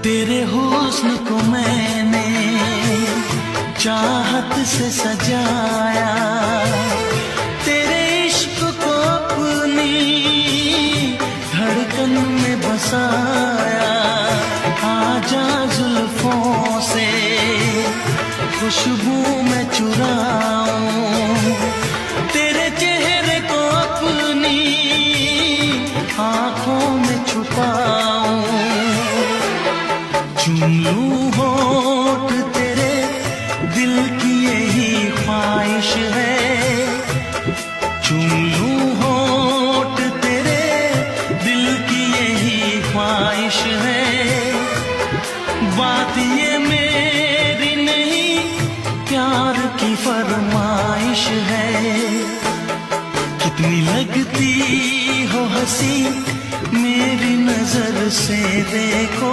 तेरे हुस्न को मैंने चाहत से सजाया, तेरे इश्क को अपनी धड़कन में बसाया। आजा जुल्फों से खुशबू में चुराऊं, तेरे चेहरे को अपनी आंखों में छुपाऊं। चूम लूं होठ तेरे, दिल की यही ख्वाहिश है। चूम लूं होठ तेरे, दिल की यही ख्वाहिश है। बात ये मेरी नहीं, प्यार की फरमाइश है। कितनी लगती हो हंसी मेरी नजर से देखो,